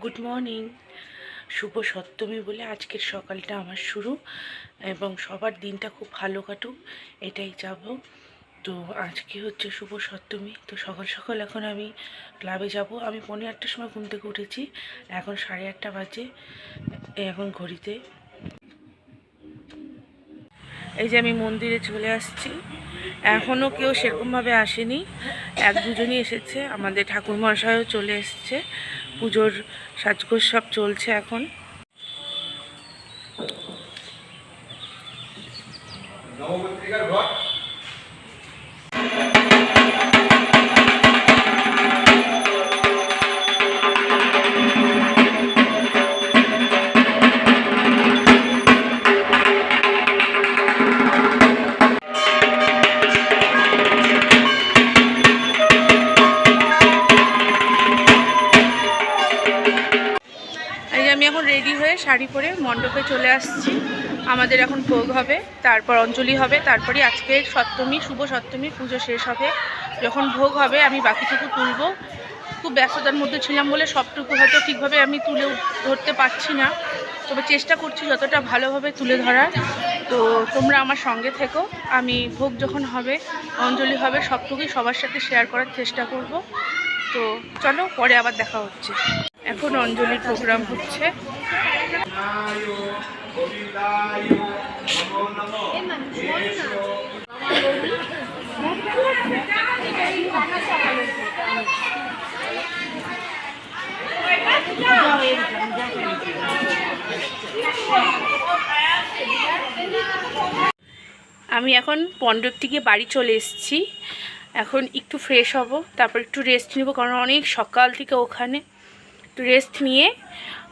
Good morning. শুভ সপ্তমী বলে আজকের সকালটা আমার শুরু, এবং সবার দিনটা খুব ভালো কাটুক এটাই চাবো। তো আজকে হচ্ছে শুভ সপ্তমী। তো সকাল সকাল এখন আমি ক্লাবে যাব। আমি 8:30টার সময় ঘুম থেকে উঠেছি, এখন 8:30 বাজে এখন ঘড়িতে। এই যে আমি মন্দিরে চলে আসছি, এখনও কেউ সেরকমভাবে আসেনি, এক দুজনই এসেছে। আমাদের ঠাকুরমশাইও চলে এসছে, পুজোর সাজগোজ সব চলছে এখন। আমি এখন রেডি হয়ে শাড়ি পরে মণ্ডপে চলে আসছি। আমাদের এখন ভোগ হবে, তারপর অঞ্জলি হবে, তারপরে আজকের সপ্তমী, শুভ সপ্তমী পুজো শেষ হবে। যখন ভোগ হবে আমি বাকিটুকু তুলব। খুব ব্যস্ততার মধ্যে ছিলাম বলে সবটুকু হয়তো ঠিকভাবে আমি তুলে ধরতে পারছি না, তবে চেষ্টা করছি যতটা ভালোভাবে তুলে ধরার। তো তোমরা আমার সঙ্গে থেকো, আমি ভোগ যখন হবে, অঞ্জলি হবে, সবটুকুই সবার সাথে শেয়ার করার চেষ্টা করব। তো চলো, পরে আবার দেখা হচ্ছে। এখন অঞ্জলির প্রোগ্রাম হচ্ছে। আমি এখন মণ্ডপ থেকে বাড়ি চলে এসেছি। এখন একটু ফ্রেশ হব, তারপর একটু রেস্ট নেব, কারণ অনেক সকাল থেকে ওখানে। একটু রেস্ট নিয়ে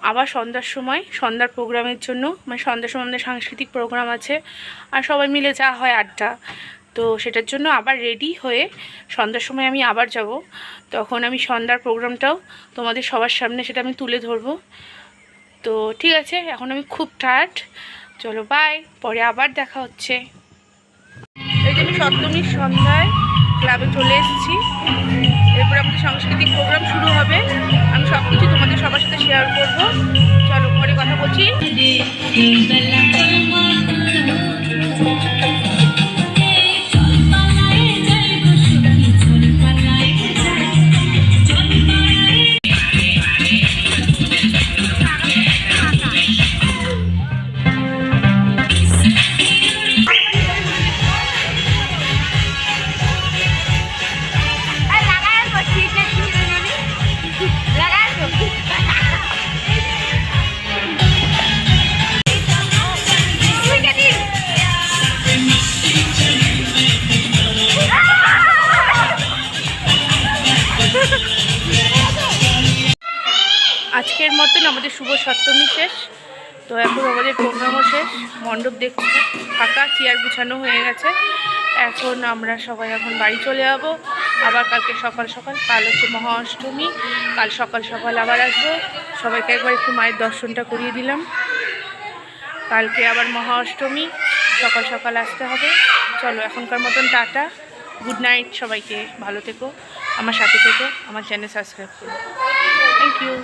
আবার সন্ধ্যার সময় সন্ধ্যার প্রোগ্রামের জন্য, মানে সন্ধ্যার সময় আমাদের সাংস্কৃতিক প্রোগ্রাম আছে, আর সবাই মিলে যা হয় আড্ডা, তো সেটার জন্য আবার রেডি হয়ে সন্ধ্যার সময় আমি আবার যাব। তখন আমি সন্ধ্যার প্রোগ্রামটাও তোমাদের সবার সামনে সেটা আমি তুলে ধরবো। তো ঠিক আছে, এখন আমি খুব টায়ার্ড, চলো বাই, পরে আবার দেখা হচ্ছে। এই যে আমি সপ্তমীর সন্ধ্যায় ক্লাবে চলে এসেছি, এরপর আমাদের সাংস্কৃতিক প্রোগ্রাম শুরু হবে। আমি সব কিছু তোমাদের সবার সাথে শেয়ার করব। চলো পরে কথা বলছি। আজকের মতন আমাদের শুভ সপ্তমী শেষ। তো এখন আমাদের প্রোগ্রামও শেষ, মণ্ডপ দেখছি ফাঁকা, চেয়ার গুছানো হয়ে গেছে। এখন আমরা সবাই এখন বাড়ি চলে যাব। আবার কালকে সকাল সকাল, কাল হচ্ছে মহা অষ্টমী, কাল সকাল সকাল আবার আসবো। সবাইকে একবার একটু মায়ের দর্শনটা করিয়ে দিলাম। কালকে আবার মহা অষ্টমী, সকাল সকাল আসতে হবে। চলো এখনকার মতন টাটা, গুড নাইট সবাইকে, ভালো থেকো, আমার সাথে থেকো, আমার চ্যানেল সাবস্ক্রাইব করো। Thank you.